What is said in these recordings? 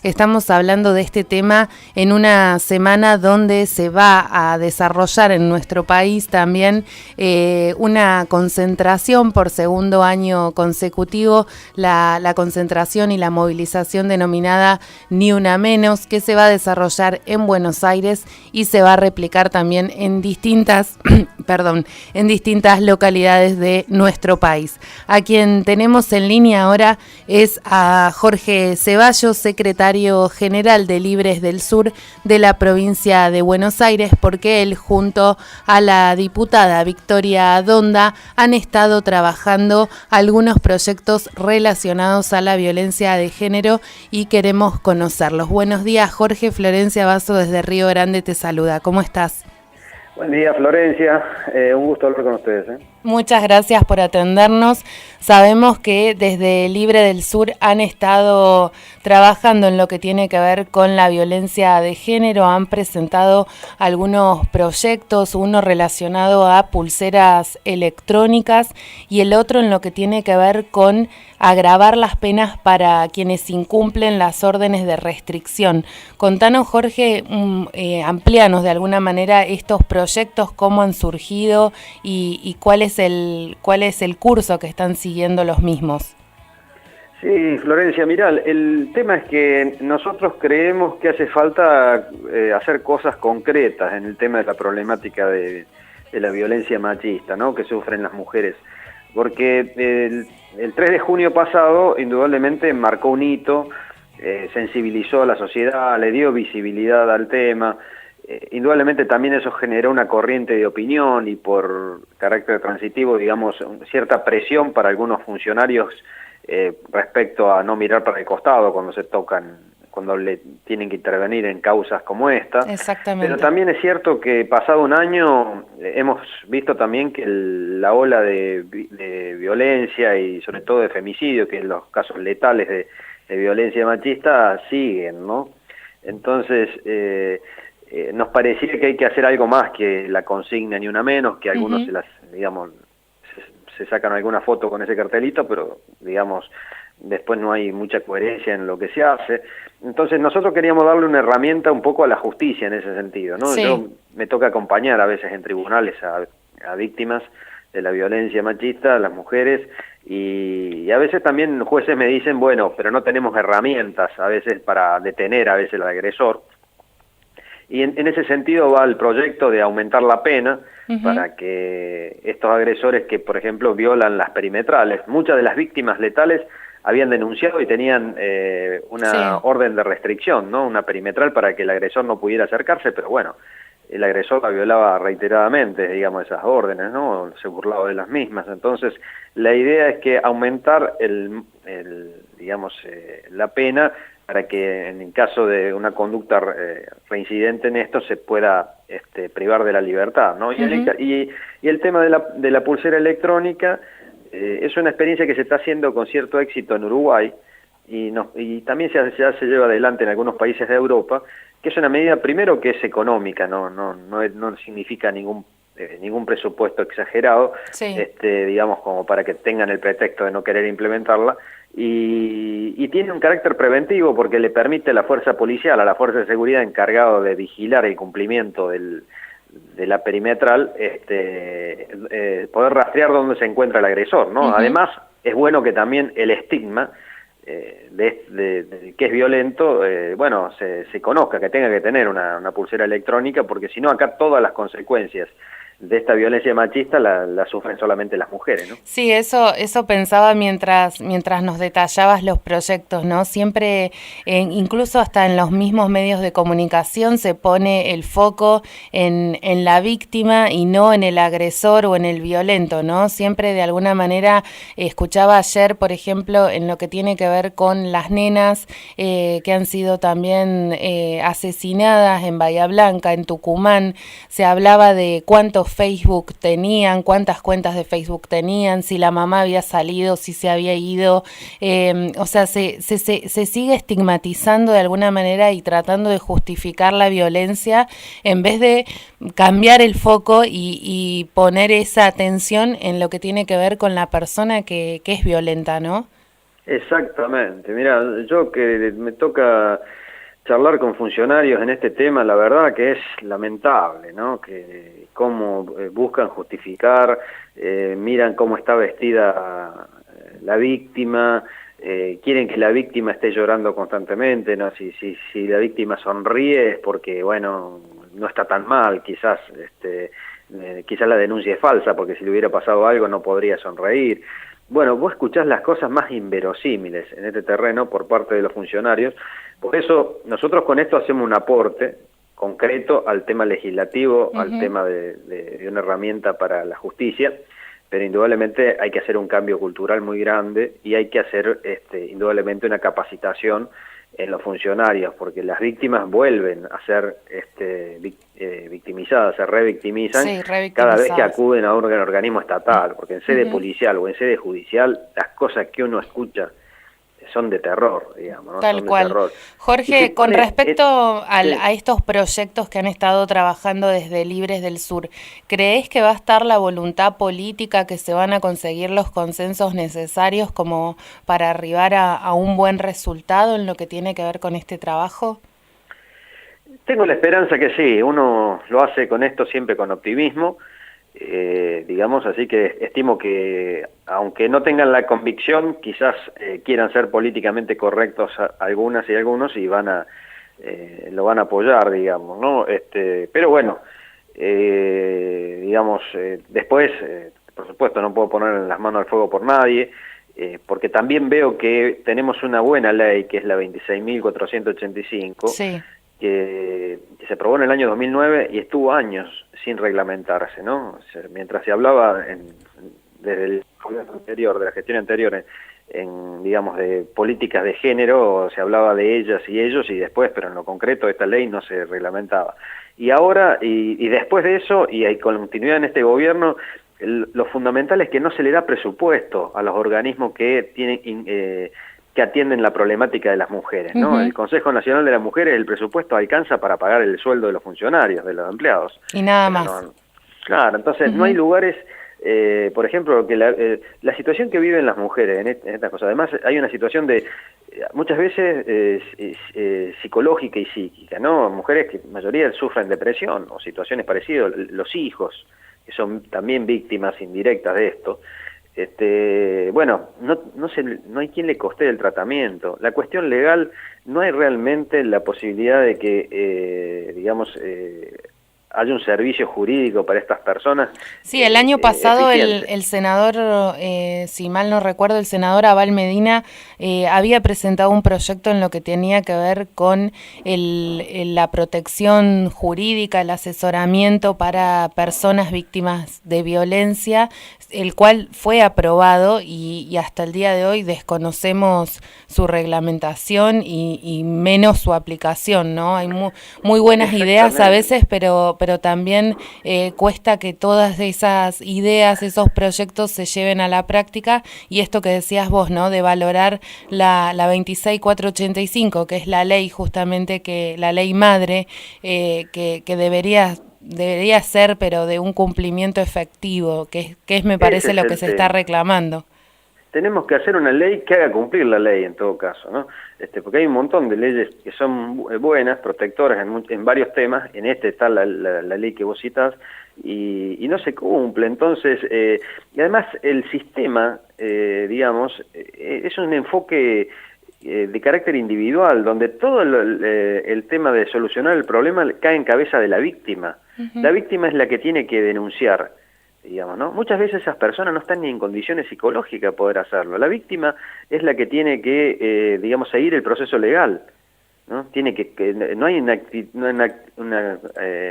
Estamos hablando de este tema en una semana donde se va a desarrollar en nuestro país también una concentración por segundo año consecutivo, la concentración y la movilización denominada Ni Una Menos, que se va a desarrollar en Buenos Aires y se va a replicar también en distintas, en distintas localidades de nuestro país. A quien tenemos en línea ahora es a Jorge Ceballos, secretario general de Libres del Sur de la provincia de Buenos Aires, porque él junto a la diputada Victoria Donda han estado trabajando algunos proyectos relacionados a la violencia de género y queremos conocerlos. Buenos días, Jorge. Florencia Basso desde Río Grande te saluda. ¿Cómo estás? Buen día, Florencia. Un gusto hablar con ustedes. Muchas gracias por atendernos. Sabemos que desde Libre del Sur han estado trabajando en lo que tiene que ver con la violencia de género. Han presentado algunos proyectos, uno relacionado a pulseras electrónicas y el otro en lo que tiene que ver con agravar las penas para quienes incumplen las órdenes de restricción. Contanos, Jorge, amplíanos de alguna manera estos proyectos, cómo han surgido y cuál es el curso que están siguiendo los mismos. Sí, Florencia, mirá, el tema es que nosotros creemos que hace falta hacer cosas concretas en el tema de la problemática de la violencia machista, ¿no?, que sufren las mujeres. Porque el 3 de junio pasado, indudablemente, marcó un hito, sensibilizó a la sociedad, le dio visibilidad al tema. Indudablemente también eso generó una corriente de opinión y por carácter transitivo, digamos, cierta presión para algunos funcionarios respecto a no mirar para el costado cuando se tocan, cuando le tienen que intervenir en causas como esta. Exactamente. Pero también es cierto que pasado un año hemos visto también que la ola de violencia y sobre todo de femicidio, que es los casos letales de violencia machista, siguen, ¿no? Entonces nos parecía que hay que hacer algo más que la consigna Ni Una Menos, que algunos se sacan alguna foto con ese cartelito, pero digamos después no hay mucha coherencia en lo que se hace. Entonces nosotros queríamos darle una herramienta un poco a la justicia en ese sentido, ¿no? Sí. Yo me toca acompañar a veces en tribunales a víctimas de la violencia machista, a las mujeres, y a veces también jueces me dicen, bueno, pero no tenemos herramientas a veces para detener a veces al agresor. Y en ese sentido va el proyecto de aumentar la pena para que estos agresores que, por ejemplo, violan las perimetrales, muchas de las víctimas letales habían denunciado y tenían una orden de restricción, ¿no?, una perimetral para que el agresor no pudiera acercarse, pero bueno, el agresor la violaba reiteradamente, digamos, esas órdenes, ¿no?, se burlaba de las mismas. Entonces, la idea es que aumentar la pena para que en el caso de una conducta reincidente en esto se pueda privar de la libertad, ¿no? Y el tema de la pulsera electrónica es una experiencia que se está haciendo con cierto éxito en Uruguay y también ya se lleva adelante en algunos países de Europa, que es una medida primero que es económica, no significa ningún presupuesto exagerado, digamos, como para que tengan el pretexto de no querer implementarla, y tiene un carácter preventivo porque le permite a la fuerza policial, a la fuerza de seguridad encargado de vigilar el cumplimiento de la perimetral, poder rastrear dónde se encuentra el agresor, ¿no? Además, es bueno que también el estigma de que es violento, se conozca, que tenga que tener una pulsera electrónica, porque si no, acá todas las consecuencias de esta violencia machista la sufren solamente las mujeres, ¿no? Sí, eso pensaba mientras nos detallabas los proyectos, ¿no? Siempre, incluso hasta en los mismos medios de comunicación, se pone el foco en la víctima y no en el agresor o en el violento, ¿no? Siempre de alguna manera, escuchaba ayer, por ejemplo, en lo que tiene que ver con las nenas que han sido también asesinadas en Bahía Blanca, en Tucumán, se hablaba de cuántos Facebook tenían, cuántas cuentas de Facebook tenían, si la mamá había salido, si se había ido, o sea, se sigue estigmatizando de alguna manera y tratando de justificar la violencia en vez de cambiar el foco y poner esa atención en lo que tiene que ver con la persona que es violenta, ¿no? Exactamente. Mira, yo que me toca charlar con funcionarios en este tema, la verdad que es lamentable, ¿no? Que cómo buscan justificar, miran cómo está vestida la víctima, quieren que la víctima esté llorando constantemente, ¿no? Si la víctima sonríe es porque, bueno, no está tan mal, quizás, quizás la denuncia es falsa, porque si le hubiera pasado algo no podría sonreír. Bueno, vos escuchás las cosas más inverosímiles en este terreno por parte de los funcionarios, por eso nosotros con esto hacemos un aporte concreto al tema legislativo, al tema de una herramienta para la justicia, pero indudablemente hay que hacer un cambio cultural muy grande y hay que hacer indudablemente una capacitación en los funcionarios, porque las víctimas vuelven a ser victimizadas, se revictimizan Sí, cada vez que revictimizadas. acuden a un organismo estatal, porque en sede policial o en sede judicial las cosas que uno escucha son de terror, digamos, ¿no? Tal Son de cual. terror. Y se Jorge, con pone, respecto sí. a estos proyectos que han estado trabajando desde Libres del Sur, ¿creés que va a estar la voluntad política, que se van a conseguir los consensos necesarios como para arribar a un buen resultado en lo que tiene que ver con este trabajo? Tengo la esperanza que sí, uno lo hace con esto siempre con optimismo, digamos, así que estimo que, aunque no tengan la convicción, quizás quieran ser políticamente correctos algunas y algunos y lo van a apoyar, digamos, ¿no? Pero bueno, digamos, después, por supuesto, no puedo poner las manos al fuego por nadie, porque también veo que tenemos una buena ley, que es la 26.485, Sí. que se aprobó en el año 2009 y estuvo años sin reglamentarse, ¿no? O sea, mientras se hablaba desde el gobierno anterior, de la gestión anterior, digamos, de políticas de género, se hablaba de ellas y ellos y después, pero en lo concreto esta ley no se reglamentaba. Y ahora, y después de eso, y hay continuidad en este gobierno, lo fundamental es que no se le da presupuesto a los organismos que tienen que atienden la problemática de las mujeres, ¿no? El Consejo Nacional de las Mujeres, el presupuesto alcanza para pagar el sueldo de los funcionarios, de los empleados. Y nada Pero más. no, claro, entonces no hay lugares, por ejemplo, que la situación que viven las mujeres en estas cosas, además hay una situación de, muchas veces, psicológica y psíquica, ¿no? Mujeres que la mayoría sufren depresión o situaciones parecidas, los hijos, que son también víctimas indirectas de esto. Bueno, no hay quien le costee el tratamiento. La cuestión legal, no hay realmente la posibilidad de que, digamos, haya un servicio jurídico para estas personas Sí, el año pasado eficiente. el senador, si mal no recuerdo, el senador Abal Medina había presentado un proyecto en lo que tenía que ver con la protección jurídica, el asesoramiento para personas víctimas de violencia, el cual fue aprobado y hasta el día de hoy desconocemos su reglamentación y menos su aplicación, ¿no? Hay muy buenas ideas a Exactamente. veces, pero también cuesta que todas esas ideas, esos proyectos se lleven a la práctica, y esto que decías vos, ¿no? De valorar la 26.485, que es la ley justamente, que la ley madre, que debería ser, pero de un cumplimiento efectivo, que es me Ese parece es lo que el se está tema. reclamando. Tenemos que hacer una ley que haga cumplir la ley en todo caso, ¿no? Porque hay un montón de leyes que son buenas, protectoras en varios temas, en este está la ley que vos citás, y no se cumple. Entonces, y además el sistema, digamos, es un enfoque de carácter individual, donde todo el tema de solucionar el problema cae en cabeza de la víctima. La víctima es la que tiene que denunciar, digamos, ¿no? Muchas veces esas personas no están ni en condiciones psicológicas de poder hacerlo. La víctima es la que tiene que, digamos, seguir el proceso legal, ¿no? Tiene no hay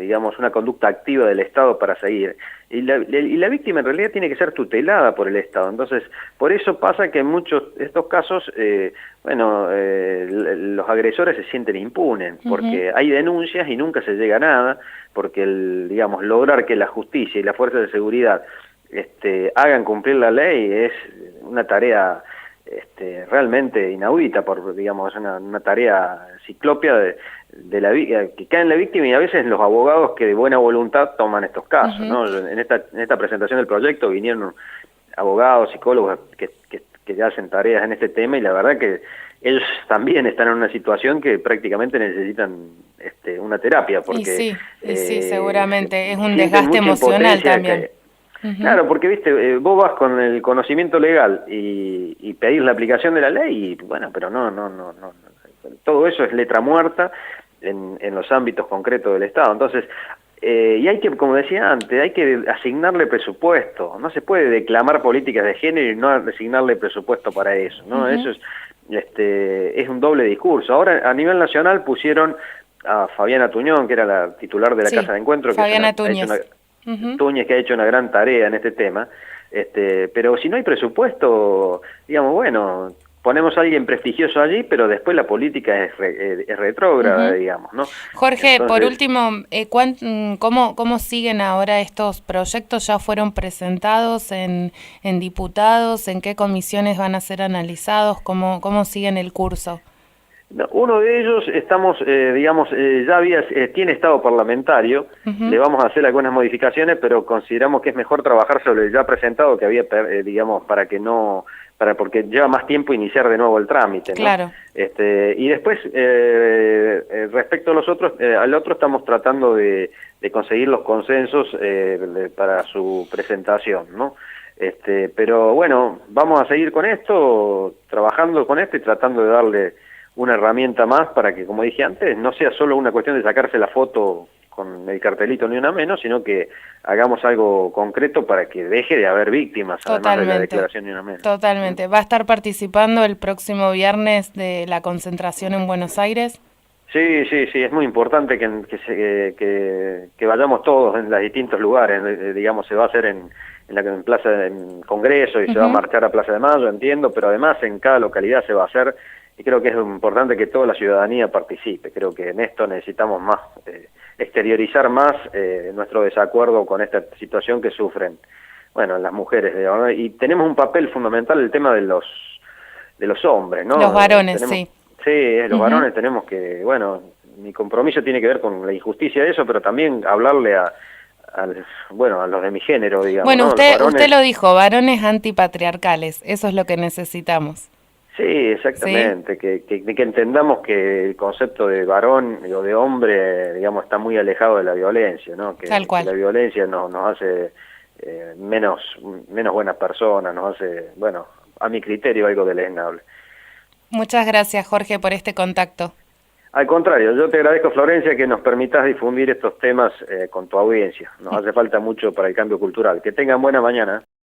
digamos, una conducta activa del Estado para seguir. Y la víctima en realidad tiene que ser tutelada por el Estado. Entonces, por eso pasa que en muchos de estos casos, los agresores se sienten impunes, porque hay denuncias y nunca se llega a nada, porque digamos, lograr que la justicia y las fuerzas de seguridad hagan cumplir la ley es una tarea realmente inaudita, digamos, es una tarea ciclopia que cae en la víctima, y a veces los abogados que de buena voluntad toman estos casos, ¿no? En esta presentación del proyecto vinieron abogados, psicólogos que que hacen tareas en este tema, y la verdad que ellos también están en una situación que prácticamente necesitan una terapia, porque y sí, seguramente es un sienten desgaste mucha emocional impotencia también. Claro, porque viste, vos vas con el conocimiento legal y pedís la aplicación de la ley, y bueno, pero no, todo eso es letra muerta en los ámbitos concretos del Estado. Entonces, y hay que, como decía antes, hay que asignarle presupuesto. No se puede declamar políticas de género y no asignarle presupuesto para eso, ¿no? Eso es un doble discurso. Ahora, a nivel nacional pusieron a Fabiana Tuñón, que era la titular de la Casa de Encuentro, Fabiana que ha hecho Túñez. Túñez, que ha hecho una gran tarea en este tema, pero si no hay presupuesto, digamos, bueno, ponemos a alguien prestigioso allí, pero después la política es retrógrada, digamos, ¿no? Jorge, Entonces, por último, ¿cómo siguen ahora estos proyectos? ¿Ya fueron presentados en diputados? ¿En qué comisiones van a ser analizados? ¿Cómo siguen el curso? no, uno de ellos estamos, digamos, tiene estado parlamentario, le vamos a hacer algunas modificaciones, pero consideramos que es mejor trabajar sobre el ya presentado que había, digamos, porque lleva más tiempo iniciar de nuevo el trámite, ¿no? Claro. Y después, respecto a los otros, al otro estamos tratando de conseguir los consensos para su presentación, ¿no? Pero bueno, vamos a seguir con esto, trabajando con esto y tratando de darle una herramienta más para que, como dije antes, no sea solo una cuestión de sacarse la foto con el cartelito ni una menos, sino que hagamos algo concreto para que deje de haber víctimas, además de la declaración ni una menos. Totalmente. ¿Va a estar participando el próximo viernes de la concentración en Buenos Aires? Sí, es muy importante que vayamos todos en los distintos lugares, digamos, se va a hacer en Congreso y se va a marchar a Plaza de Mayo, entiendo, pero además en cada localidad se va a hacer, y creo que es importante que toda la ciudadanía participe. Creo que en esto necesitamos más, exteriorizar más nuestro desacuerdo con esta situación que sufren, bueno, las mujeres, digamos, ¿no? Y tenemos un papel fundamental el tema de los hombres, ¿no? Los varones, sí. Sí, los varones tenemos que, bueno, mi compromiso tiene que ver con la injusticia de eso, pero también hablarle a los de mi género, digamos. Bueno, ¿no? usted lo dijo, varones antipatriarcales, eso es lo que necesitamos. Sí, exactamente, ¿sí? Que entendamos que el concepto de varón o de hombre, digamos, está muy alejado de la violencia, ¿no? Tal cual. Que la violencia nos hace menos buenas personas, nos hace, bueno, a mi criterio, algo deleznable. Muchas gracias, Jorge, por este contacto. Al contrario, yo te agradezco, Florencia, que nos permitas difundir estos temas con tu audiencia. Nos hace falta mucho para el cambio cultural. Que tengan buena mañana.